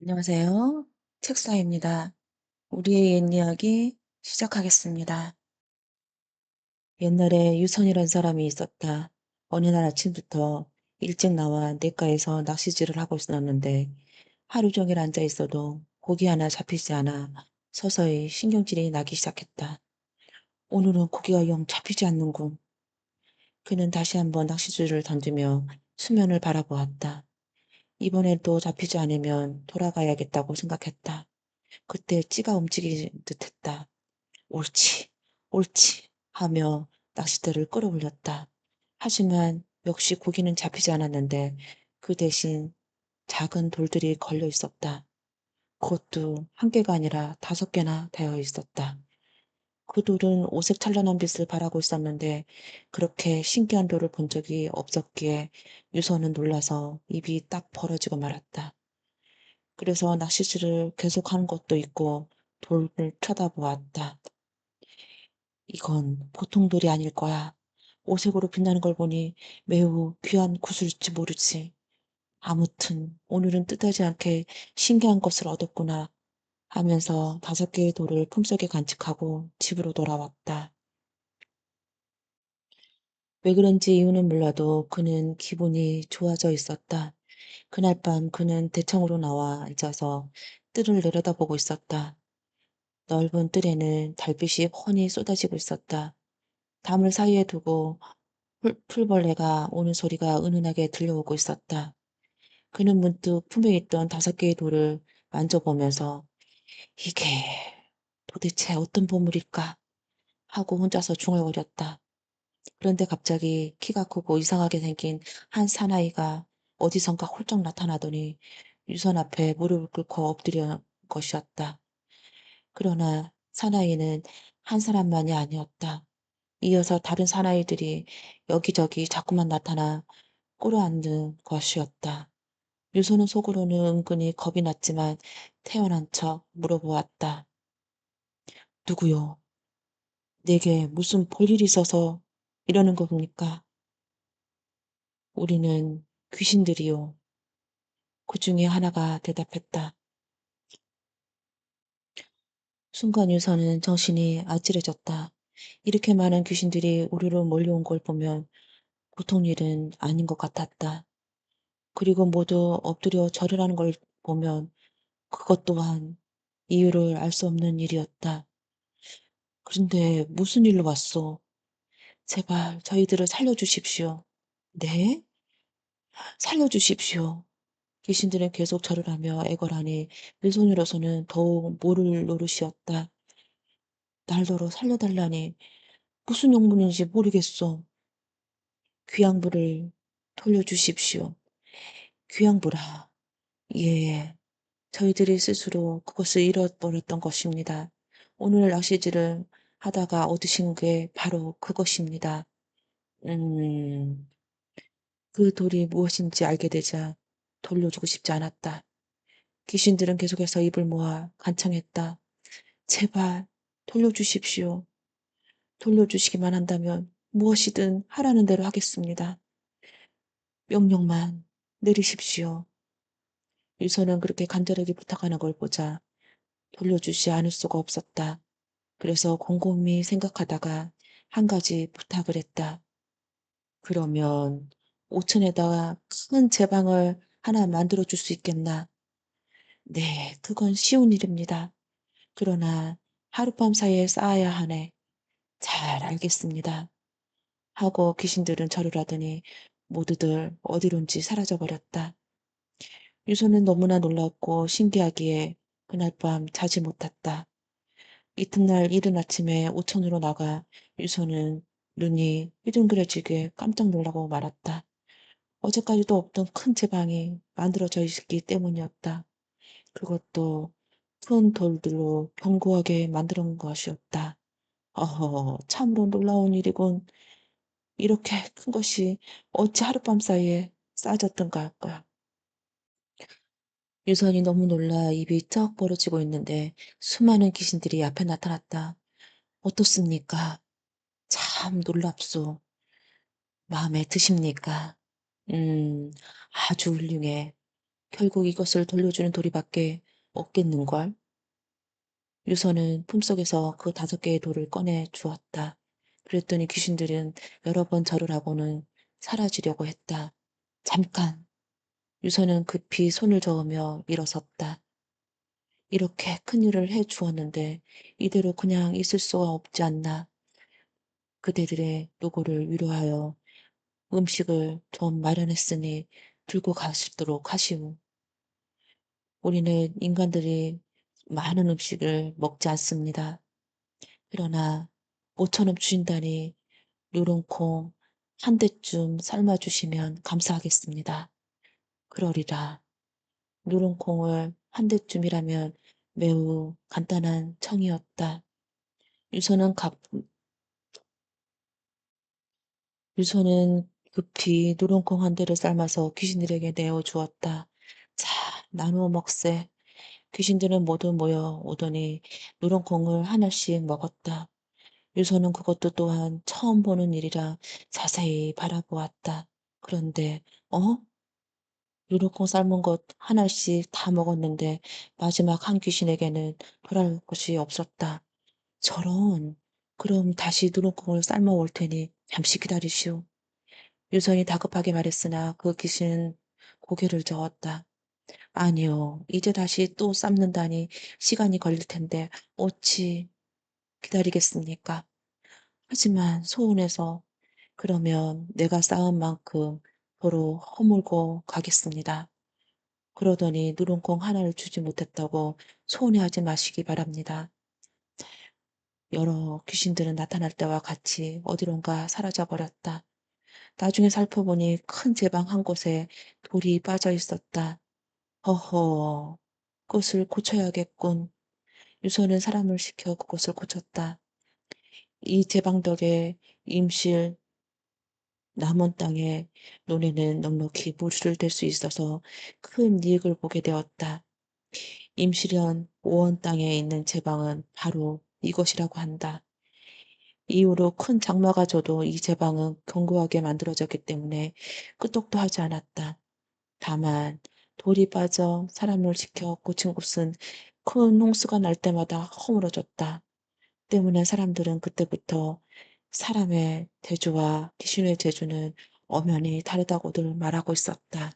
안녕하세요. 책사입니다. 우리의 옛 이야기 시작하겠습니다. 옛날에 유선이란 사람이 있었다. 어느 날 아침부터 일찍 나와 냇가에서 낚시질을 하고 있었는데 하루 종일 앉아 있어도 고기 하나 잡히지 않아 서서히 신경질이 나기 시작했다. 오늘은 고기가 영 잡히지 않는군. 그는 다시 한번 낚시줄을 던지며 수면을 바라보았다. 이번에도 잡히지 않으면 돌아가야겠다고 생각했다. 그때 찌가 움직이는 듯했다. 옳지, 옳지 하며 낚싯대를 끌어올렸다. 하지만 역시 고기는 잡히지 않았는데 그 대신 작은 돌들이 걸려 있었다. 그것도 한 개가 아니라 5개나 되어 있었다. 그 돌은 오색 찬란한 빛을 발하고 있었는데 그렇게 신기한 돌을 본 적이 없었기에 유서는 놀라서 입이 딱 벌어지고 말았다. 그래서 낚시질을 계속하는 것도 있고 돌을 쳐다보았다. 이건 보통 돌이 아닐 거야. 오색으로 빛나는 걸 보니 매우 귀한 구슬일지 모르지. 아무튼 오늘은 뜻하지 않게 신기한 것을 얻었구나 하면서 5개의 돌을 품속에 간직하고 집으로 돌아왔다. 왜 그런지 이유는 몰라도 그는 기분이 좋아져 있었다. 그날 밤 그는 대청으로 나와 앉아서 뜰을 내려다보고 있었다. 넓은 뜰에는 달빛이 훤히 쏟아지고 있었다. 담을 사이에 두고 풀벌레가 오는 소리가 은은하게 들려오고 있었다. 그는 문득 품에 있던 5개의 돌을 만져보면서 이게 도대체 어떤 보물일까 하고 혼자서 중얼거렸다. 그런데 갑자기 키가 크고 이상하게 생긴 한 사나이가 어디선가 홀쩍 나타나더니 유선 앞에 무릎을 꿇고 엎드린 것이었다. 그러나 사나이는 한 사람만이 아니었다. 이어서 다른 사나이들이 여기저기 자꾸만 나타나 꿇어앉는 것이었다. 유소는 속으로는 은근히 겁이 났지만 태어난 척 물어보았다. 누구요? 내게 무슨 볼일이 있어서 이러는 겁니까? 우리는 귀신들이요. 그 중에 하나가 대답했다. 순간 유서는 정신이 아찔해졌다. 이렇게 많은 귀신들이 우리로 몰려온 걸 보면 보통 일은 아닌 것 같았다. 그리고 모두 엎드려 절을 하는 걸 보면 그것 또한 이유를 알 수 없는 일이었다. 그런데 무슨 일로 왔소? 제발 저희들을 살려주십시오. 네? 살려주십시오. 귀신들은 계속 절을 하며 애걸하니 왼손으로서는 더욱 모를 노릇이었다. 날더러 살려달라니 무슨 용문인지 모르겠소. 귀양부를 돌려주십시오. 귀양부라. 예. 저희들이 스스로 그것을 잃어버렸던 것입니다. 오늘 낚시질을 하다가 얻으신 게 바로 그것입니다. 음, 그 돌이 무엇인지 알게 되자 돌려주고 싶지 않았다. 귀신들은 계속해서 입을 모아 간청했다. 제발 돌려주십시오. 돌려주시기만 한다면 무엇이든 하라는 대로 하겠습니다. 명령만 내리십시오. 유서는 그렇게 간절하게 부탁하는 걸 보자 돌려주지 않을 수가 없었다. 그래서 곰곰이 생각하다가 한 가지 부탁을 했다. 그러면 5층에다가 큰 제방을 하나 만들어 줄 수 있겠나? 네, 그건 쉬운 일입니다. 그러나 하룻밤 사이에 쌓아야 하네. 잘 알겠습니다. 하고 귀신들은 절을 하더니 모두들 어디론지 사라져 버렸다. 유서는 너무나 놀랍고 신기하기에 그날 밤 자지 못했다. 이튿날 이른 아침에 오천으로 나가 유서는 눈이 휘둥그레지게 깜짝 놀라고 말았다. 어제까지도 없던 큰 제방이 만들어져 있기 때문이었다. 그것도 큰 돌들로 견고하게 만들어 놓은 것이었다. 어허, 참으로 놀라운 일이군. 이렇게 큰 것이 어찌 하룻밤 사이에 쌓아졌던가 할까. 유선이 너무 놀라 입이 쩍 벌어지고 있는데 수많은 귀신들이 앞에 나타났다. 어떻습니까? 참 놀랍소. 마음에 드십니까? 음, 아주 훌륭해. 결국 이것을 돌려주는 돌이밖에 없겠는걸. 유서는 품속에서 그 5개의 돌을 꺼내 주었다. 그랬더니 귀신들은 여러 번 절을 하고는 사라지려고 했다. 잠깐! 유서는 급히 손을 저으며 일어섰다. 이렇게 큰일을 해 주었는데 이대로 그냥 있을 수가 없지 않나. 그대들의 노고를 위로하여 음식을 좀 마련했으니 들고 가시도록 하시오. 우리는 인간들이 많은 음식을 먹지 않습니다. 그러나 5,000원 주신다니 요런콩 한 대쯤 삶아 주시면 감사하겠습니다. 그러리라. 요런콩을 한 대쯤이라면 매우 간단한 청이었다. 유서는 각 유서는 급히 누룽콩 한 대를 삶아서 귀신들에게 내어 주었다. "자, 나누어 먹세." 귀신들은 모두 모여 오더니 누룽콩을 하나씩 먹었다. 유서는 그것도 또한 처음 보는 일이라 자세히 바라보았다. 그런데 어? 누룽콩 삶은 것 하나씩 다 먹었는데 마지막 한 귀신에게는 돌아올 것이 없었다. 저런. 그럼 다시 누룽콩을 삶아 올 테니 잠시 기다리시오. 유선이 다급하게 말했으나 그 귀신은 고개를 저었다. 아니요. 이제 다시 또 삶는다니 시간이 걸릴 텐데 어찌 기다리겠습니까? 하지만 소원해서 그러면 내가 쌓은 만큼 도로 허물고 가겠습니다. 그러더니 누룽콩 하나를 주지 못했다고 서운해하지 마시기 바랍니다. 여러 귀신들은 나타날 때와 같이 어디론가 사라져 버렸다. 나중에 살펴보니 큰 제방 한 곳에 돌이 빠져 있었다. 허허, 그것을 고쳐야겠군. 유서는 사람을 시켜 그것을 고쳤다. 이 제방 덕에 임실 남원 땅에 논에는 넉넉히 물을 댈 수 있어서 큰 이익을 보게 되었다. 임실현 오원 땅에 있는 제방은 바로 이것이라고 한다. 이후로 큰 장마가 져도 이 제방은 견고하게 만들어졌기 때문에 끄떡도 하지 않았다. 다만 돌이 빠져 사람을 지켜 고친 곳은 큰 홍수가 날 때마다 허물어졌다. 때문에 사람들은 그때부터 사람의 대조와 귀신의 대조는 엄연히 다르다고들 말하고 있었다.